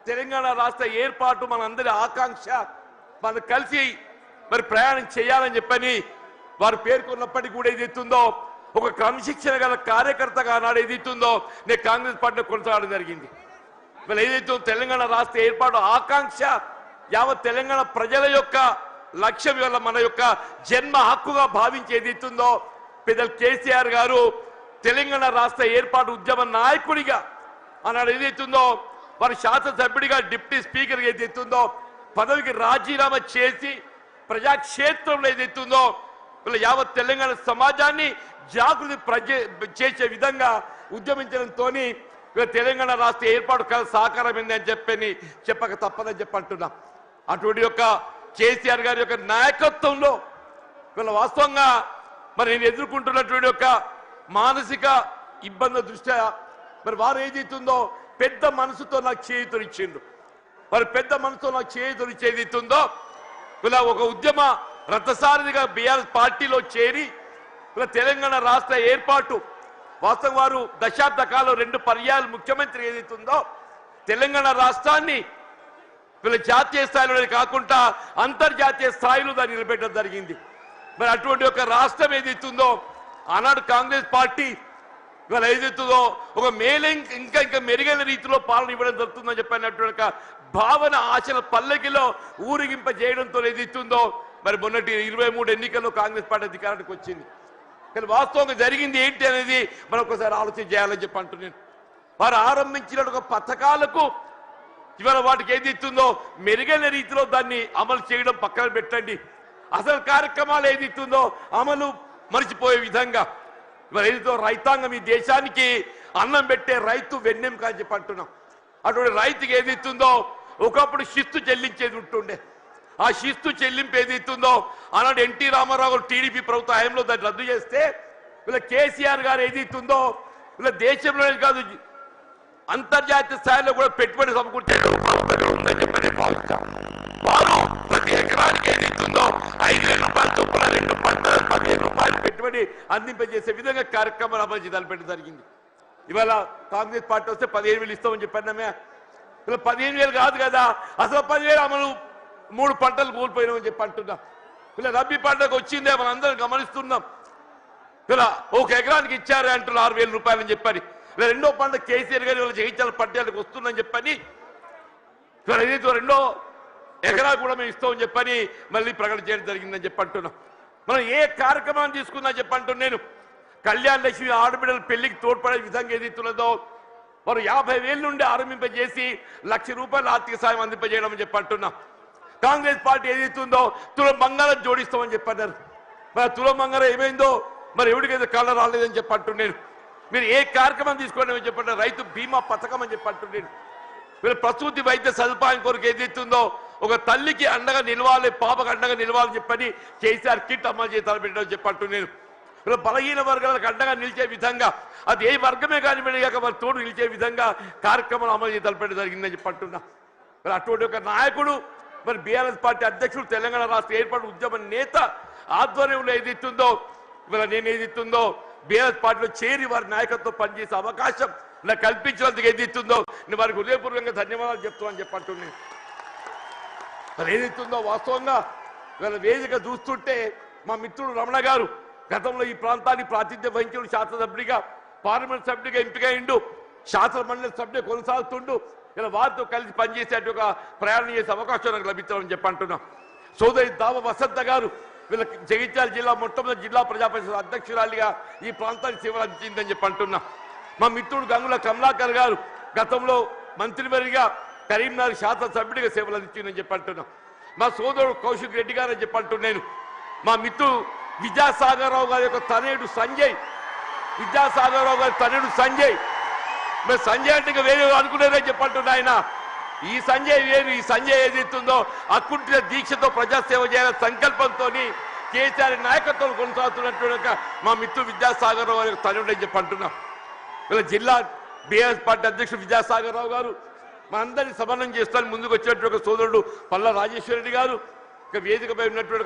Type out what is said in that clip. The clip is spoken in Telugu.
తెలంగాణ రాష్ట్ర ఏర్పాటు మనందరి ఆకాంక్ష, మనం కలిసి మరి ప్రయాణం చేయాలని చెప్పని వారు పేర్కొన్నప్పటికీ కూడా ఏదైతుందో ఒక క్రమశిక్షణ గల కార్యకర్తగా నాడు ఏదైతుందో నేను కాంగ్రెస్ పార్టీలో కొనసాగడం జరిగింది. మరి ఏదైతే తెలంగాణ రాష్ట్ర ఏర్పాటు ఆకాంక్ష యావత్ తెలంగాణ ప్రజల యొక్క లక్ష్యం వల్ల మన యొక్క జన్మ హక్కుగా భావించి ఏదైతుందో పెద్దలు కేసీఆర్ గారు తెలంగాణ రాష్ట్ర ఏర్పాటు ఉద్యమ నాయకుడిగా ఆనాడు ఏదైతుందో వారి శాసనసభ్యుడిగా డిప్యూటీ స్పీకర్ ఏదైతుందో పదవికి రాజీనామా చేసి ప్రజాక్షేత్రంలో ఏదైతుందో వీళ్ళ యావత్ తెలంగాణ సమాజాన్ని జాగృతి చేసే విధంగా ఉద్యమించడంతో తెలంగాణ రాష్ట్ర ఏర్పాటు సహకారమైంది అని చెప్పక తప్పదని చెప్పంటున్నా. అటువంటి యొక్క కేసీఆర్ గారి యొక్క నాయకత్వంలో వీళ్ళ వాస్తవంగా మరి నేను ఎదుర్కొంటున్నటువంటి యొక్క మానసిక ఇబ్బందుల దృష్ట్యా మరి వారు ఏదైతుందో పెద్ద మనసుతో నాకు చేయూతనిచ్చిండు. మరి పెద్ద మనసుతో నాకు చేయూతనిచ్చేదితుందో ఇలా ఒక ఉద్యమ రథసారథిగా బీఆర్ఎస్ పార్టీలో చేరి ఇలా తెలంగాణ రాష్ట్ర ఏర్పాటు వాస్తవం వారు దశాబ్ద కాలం 2 పర్యాయాలు ముఖ్యమంత్రి ఏదైతుందో తెలంగాణ రాష్ట్రాన్ని వీళ్ళ జాతీయ స్థాయిలో కాకుండా అంతర్జాతీయ స్థాయిలో దాన్ని నిలబెట్టడం జరిగింది. మరి అటువంటి ఒక రాష్ట్రం ఏదైతుందో ఆనాడు కాంగ్రెస్ పార్టీ ఇవాళ ఏదైతుందో ఒక ఇంకా మెరుగైన రీతిలో పాలన ఇవ్వడం జరుగుతుందని చెప్పినటువంటి భావన ఆశల పల్లకిలో ఊరిగింప చేయడంతో ఏదైతుందో మరి మొన్నటి 23 ఎన్నికల్లో కాంగ్రెస్ పార్టీ అధికారానికి వచ్చింది. కానీ వాస్తవంగా జరిగింది ఏంటి అనేది మనం ఒకసారి ఆలోచన చేయాలని చెప్పి అంటున్నాను. వారు ఆరంభించిన ఒక పథకాలకు ఇవాళ వాటికి ఏదైతుందో మెరుగైన రీతిలో దాన్ని అమలు చేయడం పక్కన పెట్టండి, అసలు కార్యక్రమాలు ఏదైతుందో అమలు మరిచిపోయే విధంగా ఇవాళ ఏదైతే రైతాంగం ఈ దేశానికి అన్నం పెట్టే రైతు వెన్నెం కాని చెప్పి అంటున్నాం. అటువంటి రైతుకి ఏదైతుందో ఒకప్పుడు శిస్తు చెల్లించేది ఉంటుండే, ఆ శిస్తు చెల్లింపు ఏదైతుందో ఆనాడు ఎన్టీ రామారావు గారు టీడీపీ ప్రభుత్వ హయాంలో దాన్ని రద్దు చేస్తే వీళ్ళ కేసీఆర్ గారు ఏదైతుందో వీళ్ళ దేశంలోనే కాదు అంతర్జాతీయ స్థాయిలో కూడా పెట్టుబడి సమకూర్చే పెట్టుబడి అందింపజేసే విధంగా కార్యక్రమాలు అమలు తలపెట్టడం జరిగింది. ఇవాళ కాంగ్రెస్ పార్టీ వస్తే 15,000 ఇస్తామని చెప్పామే, ఇలా 15,000 కాదు కదా, అసలు 10,000 అమలు 3 పంటలు కోల్పోయినామని చెప్పి అంటున్నాం. ఇలా రబ్బీ పంటకు వచ్చిందే మనం అందరం గమనిస్తున్నాం. ఇలా 1 ఎకరానికి ఇచ్చారు అంటున్నారు 6,000 రూపాయలని చెప్పని. ఇలా రెండో పంట కేసీఆర్ గారి వాళ్ళ జగిత్యాల పట్టణానికి వస్తుందని చెప్పని ఏదైతే 2వ ఎకరా కూడా మేము ఇస్తామని చెప్పని మళ్ళీ ప్రకటన చేయడం జరిగిందని చెప్పి అంటున్నాం. మనం ఏ కార్యక్రమాన్ని తీసుకుందని చెప్పి అంటున్నాను. నేను కళ్యాణ లక్ష్మి ఆడబిడ్డల పెళ్లికి తోడ్పడే విధంగా ఏదైతున్నదో వారు 50,000 నుండి ఆరంభింపజేసి 1,00,000 రూపాయల ఆర్థిక సాయం అందింపజేయడం అని చెప్పి అంటున్నాం. కాంగ్రెస్ పార్టీ ఏదైతుందో తులం బంగారం జోడిస్తామని చెప్పన్నారు. మరి తులం బంగారం ఏమైందో మరి ఎవరికైతే కళ్ళ రాలేదని చెప్పి అంటున్నాను. మీరు ఏ కార్యక్రమం తీసుకోండి అని చెప్పండి, రైతు బీమా పథకం అని చెప్పి అంటున్నాను. మీరు ప్రసూతి వైద్య సదుపాయం కొరకు ఏదైతుందో ఒక తల్లికి అండగా నిలవాలి, పాపకు అండగా నిలవాలని చెప్పని కేసీఆర్ కిట్ అమలు చేసి తలపెట్టడం చెప్పి అంటున్నాను. ఇలా బలహీన వర్గాలకు అండగా నిలిచే విధంగా అది ఏ వర్గమే కానివ్వండి కాక వారి తోడు నిలిచే విధంగా కార్యక్రమాలు అమలు చేసి తలపెట్టడం జరిగిందని చెప్పి అంటున్నా. మరి అటువంటి ఒక నాయకుడు మరి బీఆర్ఎస్ పార్టీ అధ్యక్షుడు తెలంగాణ రాష్ట్ర ఏర్పాటు ఉద్యమ నేత ఆధ్వర్యంలో ఏదైతుందో ఇవాళ నేను ఏదైతుందో బీఆర్ఎస్ పార్టీలో చేరి వారి నాయకత్వం పనిచేసే అవకాశం నాకు కల్పించినందుకు ఏదైతుందో నేను వారికి హృదయపూర్వకంగా ధన్యవాదాలు చెప్తామని చెప్పంటున్నాను. మరి ఏదైతుందో వాస్తవంగా వీళ్ళ వేదిక చూస్తుంటే మా మిత్రుడు రమణ గారు గతంలో ఈ ప్రాంతానికి ప్రాతినిధ్యం వహించిన శాసనసభ్యుడిగా పార్లమెంట్ సభ్యుడిగా ఎంపికైండు, శాసన మండలి సభ్యుడిగా కొనసాగుతుండు. ఇలా వారితో కలిసి పనిచేసేట ఒక ప్రయాణం చేసే అవకాశం నాకు లభించాలని చెప్పి అంటున్నాం. సోదరి దావ వసంత గారు వీళ్ళ జగిత్యాల జిల్లా మొట్టమొదటి జిల్లా ప్రజా పరిషత్ అధ్యక్షురాలిగా ఈ ప్రాంతానికి సేవలు అందించిందని చెప్పి అంటున్నాం. మా మిత్రుడు గంగుల కమలాకర్ గారు గతంలో మంత్రివర్గిగా కరీంనగర్ శాసనసభ్యుడిగా సేవలు అందించిందని చెప్పి అంటున్నాం. మా సోదరుడు కౌశిక్ రెడ్డి గారు అని చెప్పి అంటున్నాను. మా మిత్రుడు విద్యాసాగరరావు గారి యొక్క తనయుడు సంజయ్, విద్యాసాగరరావు గారి తనయుడు సంజయ్, మరి సంజయ్ అంటే వేరే అనుకున్నారని చెప్పంటున్నా. ఆయన ఈ సంజయ్ వేరు, ఈ సంజయ్ ఏదైతుందో అకుంఠిత దీక్షతో ప్రజాసేవ చేయాలనే సంకల్పంతో కేసీఆర్ నాయకత్వం కొనసాగుతున్నట్టు మా మిత్రుడు విద్యాసాగరరావు గారి తనయుడు అని చెప్పి అంటున్నాం. వీళ్ళ జిల్లా బీఆర్ఎస్ పార్టీ అధ్యక్షుడు విద్యాసాగరరావు గారు మా అందరినీ సమన్వయం చేస్తాను ముందుకు వచ్చినటువంటి సోదరుడు పల్లా రాజేశ్వర రెడ్డి గారు, వేదికపై ఉన్నటువంటి